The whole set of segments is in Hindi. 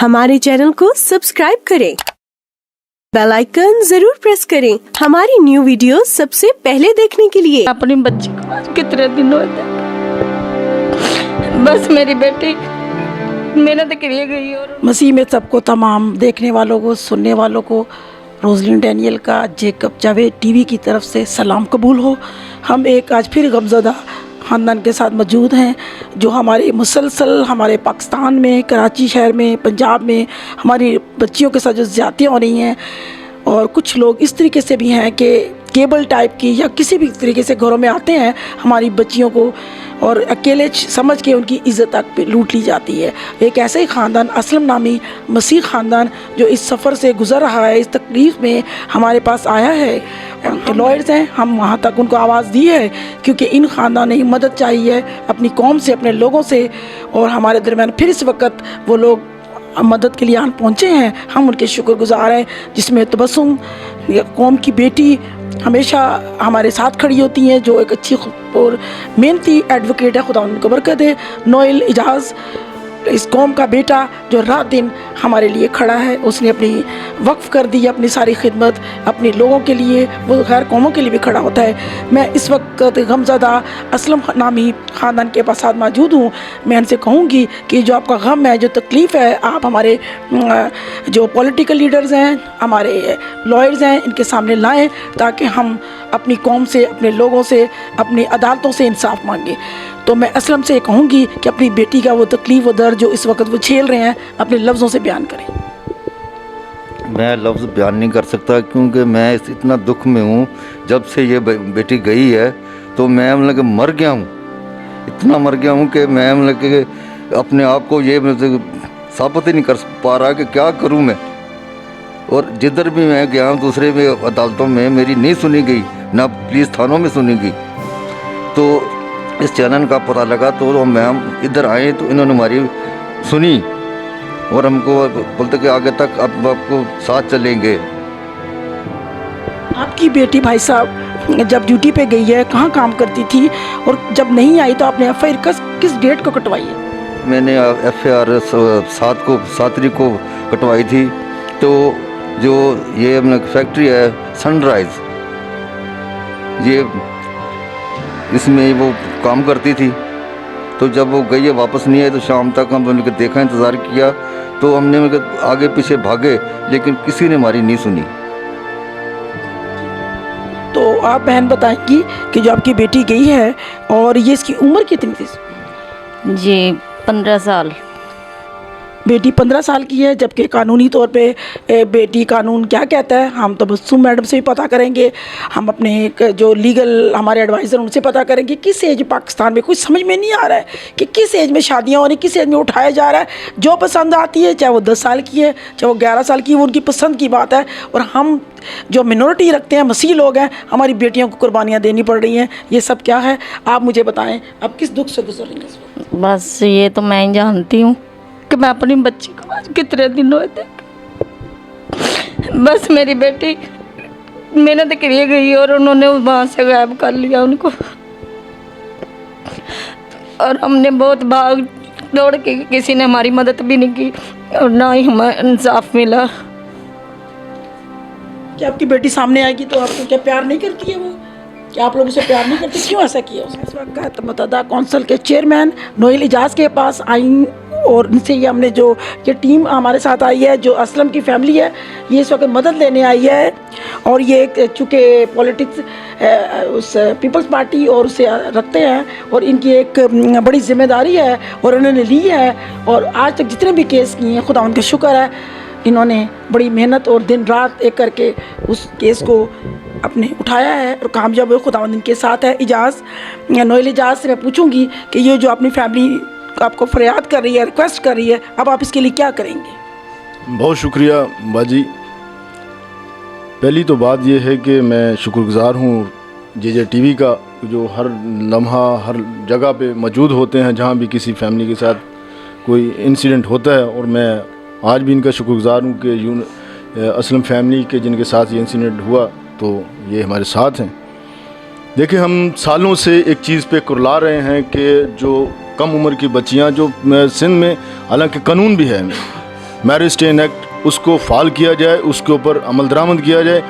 हमारे चैनल को सब्सक्राइब करें, बेल आइकन जरूर प्रेस करें हमारी न्यू वीडियो सबसे पहले देखने के लिए। अपनी बच्ची को आज कितने दिन हुए थे, बस मेरी बेटी मेहनत करी गई। और मसीह में सबको, तमाम देखने वालों को, सुनने वालों को रोजलिन डैनियल का जेकब जावेद टीवी की तरफ से सलाम कबूल हो। हम एक आज फिर गमज़दा ख़ानदान के साथ मौजूद हैं जो हमारे मुसलसल हमारे पाकिस्तान में, कराची शहर में, पंजाब में हमारी बच्चियों के साथ जो ज़्यादतियाँ हो रही हैं, और कुछ लोग इस तरीके से भी हैं कि केबल टाइप की या किसी भी तरीके से घरों में आते हैं हमारी बच्चियों को और अकेले समझ के उनकी इज़्ज़त तक पे लूट ली जाती है। एक ऐसा ही ख़ानदान असलम नामी मसीह ख़ानदान जो इस सफ़र से गुज़र रहा है, इस तकलीफ़ में हमारे पास आया है। लॉयर्स हैं, हम वहाँ तक उनको आवाज़ दी है क्योंकि इन ख़ानदान ने मदद चाहिए अपनी कौम से, अपने लोगों से, और हमारे दरमियान फिर इस वक्त वो लोग मदद के लिए यहाँ पहुँचे हैं। हम उनके शुक्रगुज़ार हैं, जिसमें तबस्सुम कौम की बेटी हमेशा हमारे साथ खड़ी होती हैं, जो एक अच्छी और मेहनती एडवोकेट है, खुदा उनको बरकत दे। नोएल इजाज़ इस कौम का बेटा जो रात दिन हमारे लिए खड़ा है, उसने अपनी वक्फ़ कर दी अपनी सारी खिदमत अपने लोगों के लिए, वो गैर कौमों के लिए भी खड़ा होता है। मैं इस वक्त गमज़दा असलम नामी ख़ानदान के पास साथ मौजूद हूँ। मैं उनसे कहूँगी कि जो आपका गम है, जो तकलीफ़ है, आप हमारे जो पॉलिटिकल लीडर्स हैं, हमारे लॉयर्स हैं, इनके सामने लाएँ ताकि हम अपनी कौम से, अपने लोगों से, अपनी अदालतों से इंसाफ मांगें। तो मैं असलम से कहूँगी कि अपनी बेटी का वो तकलीफ़, वो दर्द जो इस वक्त वो झेल रहे हैं, अपने लफ्ज़ों से बयान करें। मैं लफ्ज़ बयान नहीं कर सकता क्योंकि मैं इतना दुख में हूँ। जब से ये बेटी गई है तो मैं मतलब मर गया हूँ, इतना मर गया हूँ कि मैं मतलब अपने आप को ये साबित ही नहीं कर पा रहा कि क्या करूँ मैं। और जिधर भी मैं गया हूँ, दूसरे में अदालतों में मेरी नहीं सुनी गई, ना पुलिस थानों में सुनी गई। तो इस चैनल का पता लगा तो हम इधर आए तो इन्होंने हमारी सुनी और हमको बोलते कि आगे तक अब आपको साथ चलेंगे। आपकी बेटी भाई साहब जब ड्यूटी पे गई है, कहाँ काम करती थी, और जब नहीं आई तो आपने FIR किस डेट को कटवाई है? मैंने FIR 7 तारीख को कटवाई थी। तो जो ये फैक्ट्री है सनराइज़, ये इसमें वो काम करती थी। तो जब वो गई है, वापस नहीं आई, तो शाम तक हम उनके देखा, इंतज़ार किया, तो हमने आगे पीछे भागे लेकिन किसी ने हमारी नहीं सुनी। तो आप बहन बताएंगी कि जो आपकी बेटी गई है और ये इसकी उम्र कितनी थी? जी 15 साल। बेटी 15 साल की है, जबकि कानूनी तौर पे बेटी कानून क्या कहता है हम तो बस मैडम से भी पता करेंगे, हम अपने जो लीगल हमारे एडवाइज़र उनसे पता करेंगे किस एज पाकिस्तान में कुछ समझ में नहीं आ रहा है कि किस एज में शादियाँ हो रही, किस एज में उठाया जा रहा है। जो पसंद आती है, चाहे वो 10 साल की है, चाहे वो 11 साल की, वो उनकी पसंद की बात है। और हम जो मिनॉरिटी रखते हैं, मसीह लोग हैं, हमारी बेटियों को कुर्बानियाँ देनी पड़ रही हैं। ये सब क्या है, आप मुझे बताएँ, आप किस दुख से गुजर रही हैं? बस ये तो मैं ही जानती हूँ कि मैं अपनी बच्ची को आज कितने दिन हुए थे, बस मेरी बेटी मेहनत करी गई और उन्होंने वहाँ से गायब कर लिया उनको। और हमने बहुत भाग दौड़ के, किसी ने हमारी मदद भी नहीं की और ना ही हमें इंसाफ मिला। क्या आपकी बेटी सामने आएगी तो आपको क्या प्यार नहीं करती है वो? क्या आप लोगों से प्यार नहीं करती? क्यों ऐसा किया उसने? इस वक्त मुतहदा कौंसिल के चेयरमैन नोएल इजाज़ के पास आई और उनसे ये हमने जो ये टीम हमारे साथ आई है, जो असलम की फैमिली है, ये इस वक्त मदद लेने आई है। और ये चूँकि पॉलिटिक्स उस पीपल्स पार्टी और उसे रखते हैं और इनकी एक बड़ी जिम्मेदारी है और उन्होंने ली है। और आज तक जितने भी केस किए हैं, खुदा उनका शुक्र है, इन्होंने बड़ी मेहनत और दिन रात एक करके उस केस को अपने उठाया है और कामयाब हुए। खुदा इनके साथ है। इजाज़ नोएल इजाज़ से मैं पूछूंगी कि ये जो अपनी फैमिली आपको फरियाद कर रही है, रिक्वेस्ट कर रही है, अब आप इसके लिए क्या करेंगे? बहुत शुक्रिया बाजी। पहली तो बात यह है कि मैं शुक्रगुज़ार हूँ JJ टीवी का, जो हर लम्हा हर जगह पे मौजूद होते हैं जहाँ भी किसी फैमिली के साथ कोई इंसिडेंट होता है। और मैं आज भी इनका शुक्रगुज़ार हूँ कि असलम फैमिली के जिनके साथ ये इंसिडेंट हुआ तो ये हमारे साथ हैं। देखिए, हम सालों से एक चीज़ पे कुरला रहे हैं कि जो कम उम्र की बच्चियां जो सिंध में, हालांकि कानून भी है, मैरिज स्टेन एक्ट उसको फाल किया जाए, उसके ऊपर अमल दरामद किया जाए।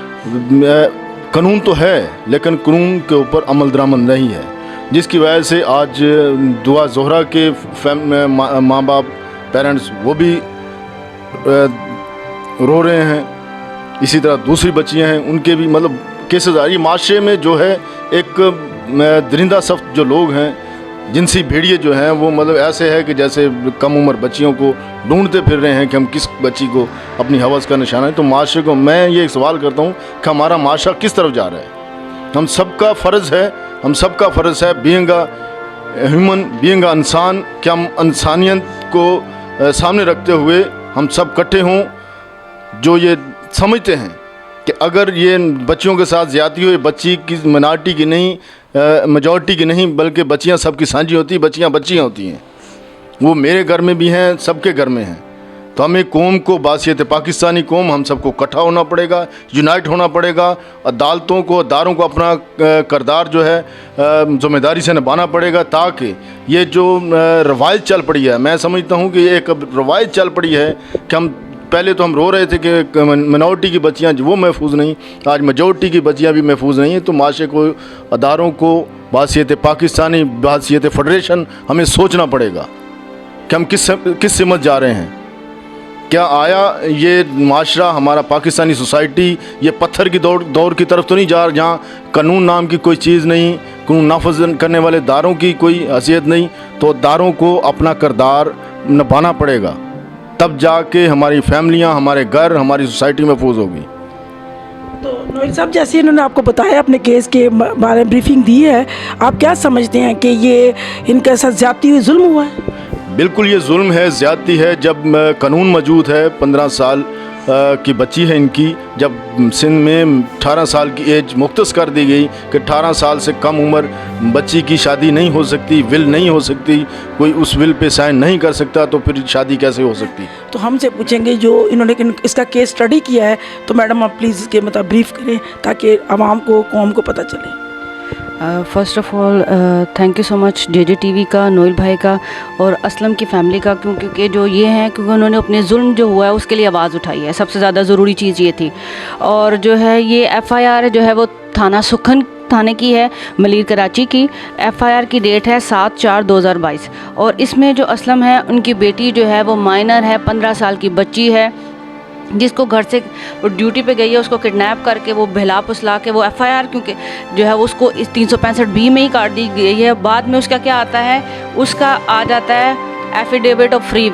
कानून तो है लेकिन कानून के ऊपर अमल दरामद नहीं है, जिसकी वजह से आज दुआ ज़ोहरा के माँ बाप पेरेंट्स वो भी रो रहे हैं। इसी तरह दूसरी बच्चियां हैं उनके भी मतलब केसेस आ रही। माशरे में जो है एक दरिंदा सख्त जो लोग हैं, जिनसी भेड़िए जो हैं, वो मतलब ऐसे है कि जैसे कम उम्र बच्चियों को ढूंढते फिर रहे हैं कि हम किस बच्ची को अपनी हवस का निशाना है। तो माशरे को मैं ये सवाल करता हूँ कि हमारा माशरा किस तरफ जा रहा है। हम सबका फ़र्ज़ है being a human, being a इंसान, कि हम इंसानियत को सामने रखते हुए हम सब इकट्ठे हों, जो ये समझते हैं कि अगर ये बच्चियों के साथ ज़्यादती हो, ये बच्ची की मिनॉरिटी की नहीं, मेजॉरिटी की नहीं, बल्कि बच्चियां सबकी साझी होती, बच्चियां होती हैं। वो मेरे घर में भी हैं, सबके घर में हैं। तो हमें कौम को, बासियत पाकिस्तानी कौम, हम सबको इकट्ठा होना पड़ेगा, यूनाइट होना पड़ेगा। अदालतों को, अदारों को अपना किरदार जो है ज़िम्मेदारी से निभाना पड़ेगा, ताकि ये जो रवायत चल पड़ी है, मैं समझता हूँ कि ये एक रवायत चल पड़ी है कि हम पहले तो हम रो रहे थे कि मिनॉरिटी की बच्चियां वो महफूज नहीं, आज मेजॉरिटी की बच्चियां भी महफूज नहीं हैं। तो माशरे को, अदारों को, बासियत पाकिस्तानी, बासियत फेडरेशन, हमें सोचना पड़ेगा कि हम किस सिमत जा रहे हैं। क्या आया ये माशरा, हमारा पाकिस्तानी सोसाइटी, ये पत्थर की दौर की तरफ तो नहीं जा रहा, जहाँ कानून नाम की कोई चीज़ नहीं, कानून नाफज करने वाले दारों की कोई हैसियत नहीं। तो दारों को अपना किरदार निभाना पड़ेगा, तब जाके हमारी फैमिलियां, हमारे घर, हमारी सोसाइटी महफूज होगी। तो नोएल साहब, जैसे इन्होंने आपको बताया, अपने केस के बारे में ब्रीफिंग दी है, आप क्या समझते हैं कि ये इनके साथ ज़्यादती हुई, जुल्म हुआ है? बिल्कुल ये जुल्म है, ज़्यादती है। जब कानून मौजूद है, 15 साल की बच्ची है इनकी, जब सिंध में 18 साल की एज मुख्तस कर दी गई कि 18 साल से कम उम्र बच्ची की शादी नहीं हो सकती, विल नहीं हो सकती, कोई उस विल पे साइन नहीं कर सकता, तो फिर शादी कैसे हो सकती? तो हमसे पूछेंगे जो इन्होंने इसका केस स्टडी किया है, तो मैडम आप प्लीज़ इसके मतलब ब्रीफ करें ताकि आवाम को, कौम को पता चले। First of all thank you so much JJ TV का, नोएल भाई का और असलम की फ़ैमिली का, क्योंकि जो ये हैं, क्योंकि उन्होंने अपने जुल्म जो हुआ है उसके लिए आवाज़ उठाई है। सबसे ज़्यादा ज़रूरी चीज़ ये थी। और जो है ये FIR जो है वो थाना सुखन थाने की है, मलीर कराची की। FIR की डेट है 7/4/2022 और इसमें जो असलम है, उनकी बेटी जो है वो माइनर है, 15 साल की बच्ची है, जिसको घर से ड्यूटी पे गई है, उसको किडनैप करके वो बहला फुसला के वो FIR क्योंकि जो है उसको इस 365B में ही काट दी गई है। बाद में उसका क्या आता है, उसका आ जाता है एफिडेविट ऑफ फ्री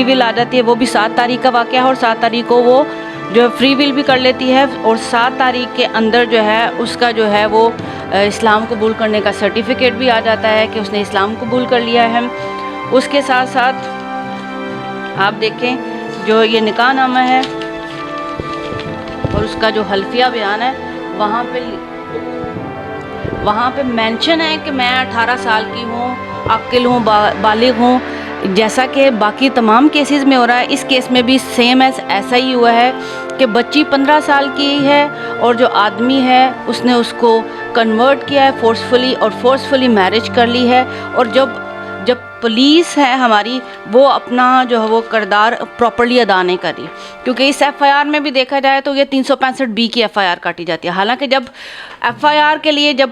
विल आ जाती है। वो भी 7 तारीख का वाक़या है और 7 तारीख को वो जो है फ्री विल भी कर लेती है और 7 तारीख के अंदर जो है उसका जो है वो इस्लाम कबूल करने का सर्टिफिकेट भी आ जाता है कि उसने इस्लाम कबूल कर लिया है। उसके साथ साथ आप देखें जो ये निकाह नामा है और उसका जो हल्फिया बयान है, वहाँ पे मेंशन है कि मैं 18 साल की हूँ, अक्ल हूँ, बालिग हूँ, जैसा कि बाकी तमाम केसेस में हो रहा है। इस केस में भी सेम ऐसा ही हुआ है कि बच्ची 15 साल की है और जो आदमी है उसने उसको कन्वर्ट किया है फोर्सफुली मैरिज कर ली है। और जब पुलिस है हमारी, वो अपना जो है वो किरदार प्रॉपर्ली अदा नहीं करी, क्योंकि इस FIR में भी देखा जाए तो ये 365B की FIR काटी जाती है। हालांकि जब FIR के लिए जब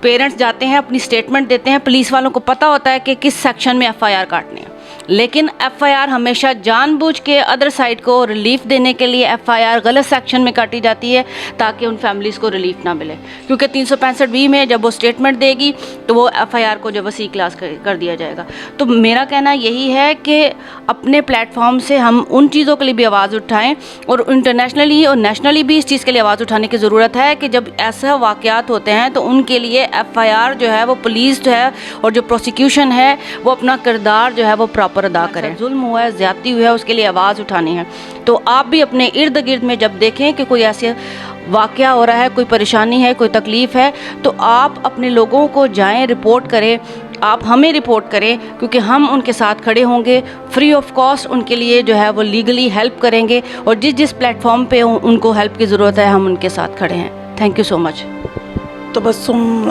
पेरेंट्स जाते हैं, अपनी स्टेटमेंट देते हैं, पुलिस वालों को पता होता है कि किस सेक्शन में FIR काटनी है, लेकिन FIR हमेशा जानबूझ के अदर साइड को रिलीफ देने के लिए FIR गलत सेक्शन में काटी जाती है ताकि उन फैमिलीज़ को रिलीफ ना मिले। क्योंकि 365B में जब वो स्टेटमेंट देगी तो वो FIR को जो वसी क्लास कर दिया जाएगा। तो मेरा कहना यही है कि अपने प्लेटफॉर्म से हम उन चीज़ों के लिए भी आवाज़ उठाएँ और इंटरनेशनली और नेशनली भी इस चीज़ के लिए आवाज़ उठाने की ज़रूरत है कि जब ऐसा वाक़यात होते हैं तो उनके लिए FIR जो है वो पुलिस जो है और जो प्रोसिक्यूशन है वो अपना किरदार जो है वो प्रॉपर अदा करें। जुल्म हुआ है, ज़्यादती हुई है, उसके लिए आवाज़ उठानी है। तो आप भी अपने इर्द गिर्द में जब देखें कि कोई ऐसे वाक़या हो रहा है, कोई परेशानी है, कोई तकलीफ़ है, तो आप अपने लोगों को जाएं, रिपोर्ट करें, आप हमें रिपोर्ट करें, क्योंकि हम उनके साथ खड़े होंगे, फ्री ऑफ कॉस्ट उनके लिए जो है वो लीगली हेल्प करेंगे और जिस प्लेटफॉर्म पे उनको हेल्प की ज़रूरत है हम उनके साथ खड़े हैं। Thank you so much. तो बस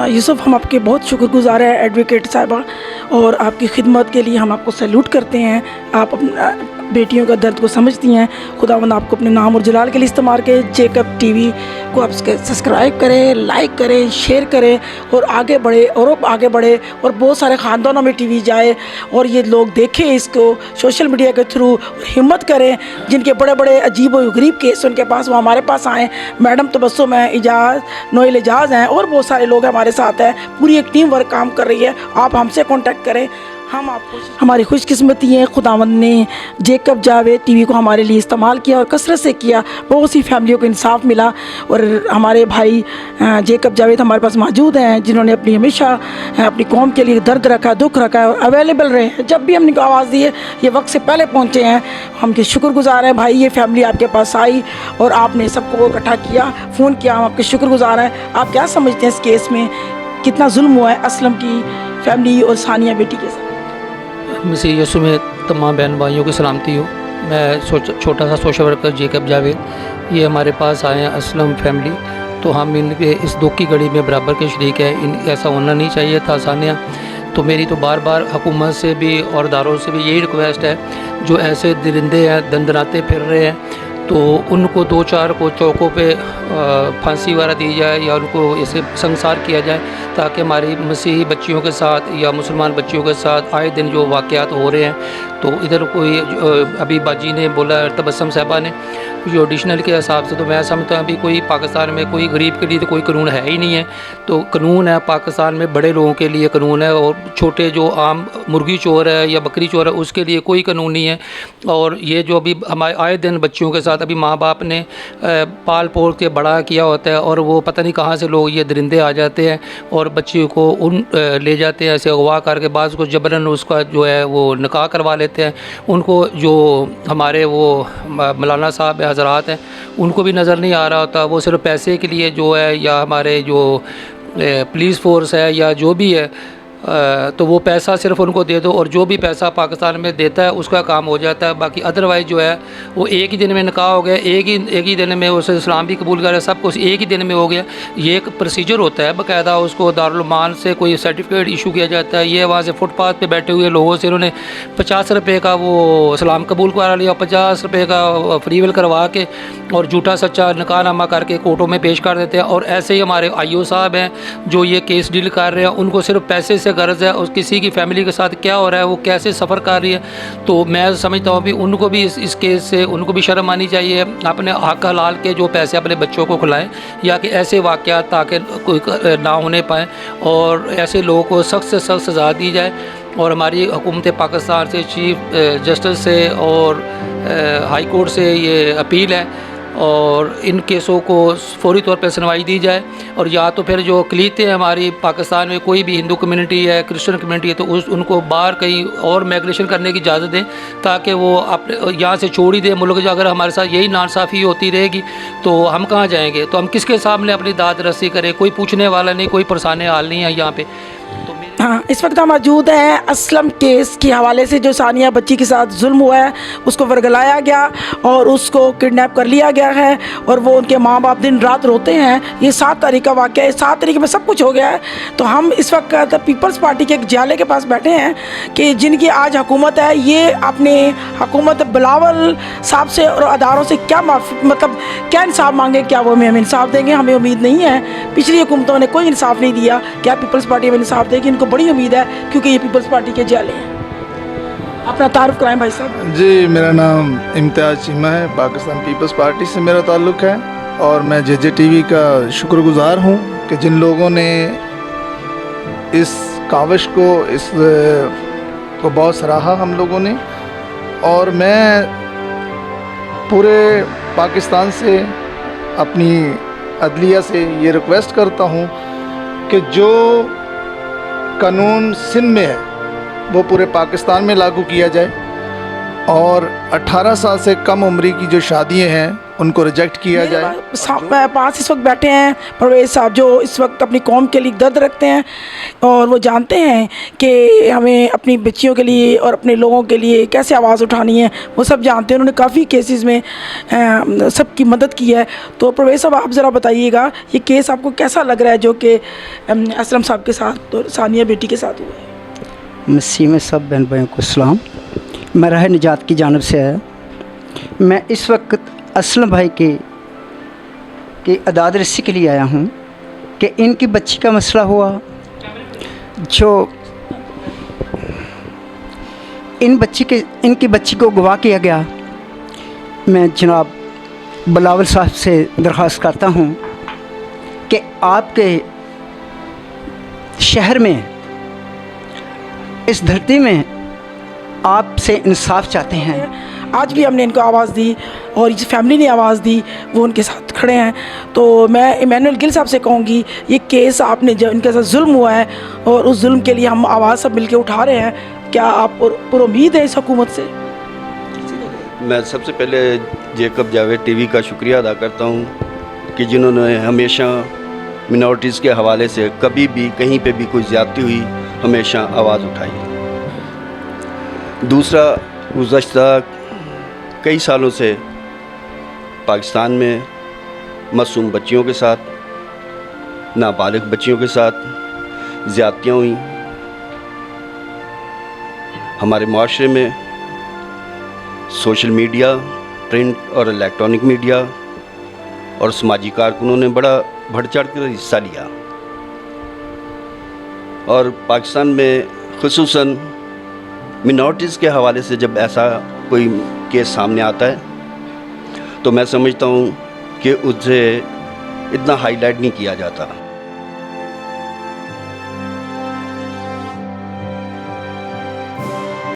यूसुफ, हम आपके बहुत शुक्रगुज़ार हैं एडवोकेट साहिबा, और आपकी खिदमत के लिए हम आपको सैल्यूट करते हैं। आप बेटियों का दर्द को समझती हैं। खुदावंद आपको अपने नाम और जलाल के लिए इस्तेमाल के। जेकब टीवी को आप सब्सक्राइब करें, लाइक करें, शेयर करें और आगे बढ़े और बहुत सारे ख़ानदानों में टीवी जाए और ये लोग देखें इसको सोशल मीडिया के थ्रू। हिम्मत करें, जिनके बड़े बड़े अजीब और गरीब केस उनके पास, वो हमारे पास आएँ। मैडम तबस्सुम है, नोएल एजाज़ हैं और बहुत सारे लोग हमारे साथ हैं। पूरी एक टीम वर्क काम कर रही है। आप हमसे कांटेक्ट करें, हम आपको। हमारी खुशकिस्मती है, खुदावंद ने जेकब जावेद टीवी को हमारे लिए इस्तेमाल किया और कसरत से किया। बहुत सी फैमिलियों को इंसाफ मिला और हमारे भाई जेकब जावेद हमारे पास मौजूद हैं, जिन्होंने अपनी हमेशा अपनी कौम के लिए दर्द रखा, दुख रखा और अवेलेबल रहे हैं। जब भी हमने आवाज़ दी है ये वक्त से पहले पहुँचे हैं। हम के शुक्रगुजार हैं भाई, ये फैमिली आपके पास आई और आपने सबको इकट्ठा किया, फ़ोन किया, हम आपके शुक्रगुजार हैं। आप क्या समझते हैं इस केस में कितना जुल्म हुआ है असलम की फैमिली और सानिया बेटी के साथ? मसीह यीशु में तमाम बहन भाइयों की सलामती हो। मैं छोटा सा सोशल वर्कर जेकब जावेद, ये हमारे पास आए हैं असलम फैमिली, तो हम इनके इस दुख की घड़ी में बराबर के शरीक हैं। इन ऐसा होना नहीं चाहिए था सानिया। तो मेरी तो बार बार हुकूमत से भी और इदारों से भी यही रिक्वेस्ट है, जो ऐसे दरिंदे हैं, दंदनाते फिर रहे हैं, तो उनको 2-4 को चौकों पे फांसी वगैरह दी जाए या उनको इसे संसार किया जाए, ताकि हमारी मसीही बच्चियों के साथ या मुसलमान बच्चियों के साथ आए दिन जो वाक़यात हो रहे हैं, तो इधर कोई अभी बाजी ने बोला, तबस्सुम साहबा ने, जो एडिशनल के हिसाब से तो मैं समझता हूँ अभी कोई पाकिस्तान में कोई गरीब के लिए तो कोई कानून है ही नहीं है। तो कानून है पाकिस्तान में बड़े लोगों के लिए कानून है, और छोटे जो आम मुर्गी चोर है या बकरी चोर है उसके लिए कोई कानून नहीं है। और ये जो अभी हमारे आए दिन बच्चियों के साथ अभी माँ बाप ने पाल पोल के बड़ा किया होता है, और वो पता नहीं कहाँ से लोग ये दरिंदे आ जाते हैं और बच्चियों को ले जाते हैं ऐसे अगवा करके, बाद को जबरन उसका जो है वो निकाह करवा लेते हैं। उनको जो हमारे वो मौलाना साहब हज़रात हैं उनको भी नज़र नहीं आ रहा होता, वो सिर्फ पैसे के लिए जो है, या हमारे जो पुलिस फोर्स है या जो भी है, तो वो पैसा सिर्फ उनको दे दो और जो भी पैसा पाकिस्तान में देता है उसका काम हो जाता है। बाकी अदरवाइज़ जो है वो एक ही दिन में निकाह हो गया, एक ही दिन में उसे इस्लाम भी कबूल कर, सब कुछ एक ही दिन में हो गया। ये एक प्रोसीजर होता है बाकायदा, उसको दारुल मान से कोई सर्टिफिकेट इशू किया जाता है। ये वहाँ से फुटपाथ पे बैठे हुए लोगों से इन्होंने 50 रुपये का वो इस्लाम कबूल करा लिया, 50 रुपये का फ्री विल करवा के और झूठा सच्चा निकाहनामा करके कोर्टों में पेश कर देते हैं। और ऐसे ही हमारे आईओ साहब हैं जो ये केस डील कर रहे हैं, उनको सिर्फ पैसे से गर्ज है और किसी की फैमिली के साथ क्या हो रहा है, वो कैसे सफ़र कर रही है। तो मैं समझता हूँ भी उनको भी इस केस से उनको भी शर्म आनी चाहिए, अपने हक हलाल के जो पैसे अपने बच्चों को खिलाएं, या कि ऐसे वाक़यात ताकि कोई ना होने पाएँ और ऐसे लोगों को सख्त से सख्त सज़ा दी जाए। और हमारी हुकूमत पाकिस्तान से, चीफ जस्टिस से और हाई कोर्ट से ये अपील है और इन केसों को फौरी तौर पर सुनवाई दी जाए। और या तो फिर जो अक़लीतें हैं हमारी पाकिस्तान में, कोई भी हिंदू कम्युनिटी है, क्रिश्चियन कम्युनिटी है, तो उनको बाहर कहीं और माइग्रेशन करने की इजाज़त दें, ताकि वो अपने यहाँ से छोड़ ही दें मुल्क। जो अगर हमारे साथ यही नाइंसाफ़ी होती रहेगी तो हम कहाँ जाएंगे, तो हम किसके सामने अपनी दाद रस्सी करें, कोई पूछने वाला नहीं, कोई परेशानी हाल नहीं है यहाँ पे। हाँ, इस वक्त हम मौजूद हैं असलम केस के हवाले से, जो सानिया बच्ची के साथ जुल्म हुआ है, उसको वर्गलाया गया और उसको किडनैप कर लिया गया है और वो उनके माँ बाप दिन रात रोते हैं। ये 7 तारीख का वाक़या है, 7 तारीख में सब कुछ हो गया है। तो हम इस वक्त पीपल्स पार्टी के एक जाले के पास बैठे हैं कि जिनकी आज हुकूमत है, ये अपने हुकूमत बिलावल साहब से और अदारों से क्या मतलब क्या इंसाफ मांगे, क्या वो हमें इंसाफ देंगे? हमें उम्मीद नहीं है, पिछली हुकूमतों ने कोई इंसाफ नहीं दिया। क्या पीपल्स पार्टी में इंसाफ देगी? इनको बड़ी उम्मीद है क्योंकि ये पीपल्स पार्टी के जाले हैं। अपना तारुफ कराएं भाई साहब। जी, मेरा नाम इम्तियाज़ चीमा है, पाकिस्तान पीपल्स पार्टी से मेरा ताल्लुक़ है और मैं जेजे टीवी का शुक्रगुज़ार हूँ कि जिन लोगों ने इस काविश को बहुत सराहा हम लोगों ने। और मैं पूरे पाकिस्तान से, अपनी अदलिया से ये रिक्वेस्ट करता हूँ कि जो कानून सिंध में है वो पूरे पाकिस्तान में लागू किया जाए और 18 साल से कम उम्री की जो शादियां हैं उनको रिजेक्ट किया जाए। पास इस वक्त बैठे हैं परवेज़ साहब, जो इस वक्त अपनी कौम के लिए दर्द रखते हैं और वो जानते हैं कि हमें अपनी बच्चियों के लिए और अपने लोगों के लिए कैसे आवाज़ उठानी है, वो सब जानते हैं। उन्होंने काफ़ी केसेस में सबकी मदद की है। तो परवेज़ साहब, आप ज़रा बताइएगा ये केस आपको कैसा लग रहा है जो कि असलम साहब के साथ और सानिया बेटी के साथ हुआ है? मसीह में सब बहन भाइयों को सलाम। मराह निजात की जानिब से है। मैं इस वक्त असलम भाई की अदाद रसी के लिए आया हूँ कि इनकी बच्ची का मसला हुआ, जो इनकी बच्ची को गवाह किया गया। मैं जनाब बिलावल साहब से दरख्वास्त करता हूँ कि आपके शहर में, इस धरती में आपसे इंसाफ चाहते हैं। आज भी हमने इनको आवाज़ दी और इस फैमिली ने आवाज़ दी, वो उनके साथ खड़े हैं। तो मैं इमैनुअल गिल साहब से कहूँगी, ये केस आपने जो इनके साथ जुल्म हुआ है और उस जुल्म के लिए हम आवाज़ सब मिलके उठा रहे हैं, क्या आप पुरुम्मीद है इस हुकूमत से? मैं सबसे पहले जेकब जावेद टीवी का शुक्रिया अदा करता हूँ कि जिन्होंने हमेशा मिनॉरिटीज़ के हवाले से कभी भी कहीं पे भी कोई ज़्यादती हुई हमेशा आवाज़ उठाई। दूसरा, गुज़श्ता कई सालों से पाकिस्तान में मासूम बच्चियों के साथ, नाबालिग बच्चियों के साथ ज़्यादतियाँ हुई। हमारे माशरे में सोशल मीडिया, प्रिंट और इलेक्ट्रॉनिक मीडिया और समाजी कारकुनों ने बड़ा बढ़ चढ़ कर हिस्सा लिया। और पाकिस्तान में ख़ुसूसन मिनॉरिटीज़ के हवाले से जब ऐसा कोई केस सामने आता है तो मैं समझता हूँ कि उसे इतना हाईलाइट नहीं किया जाता।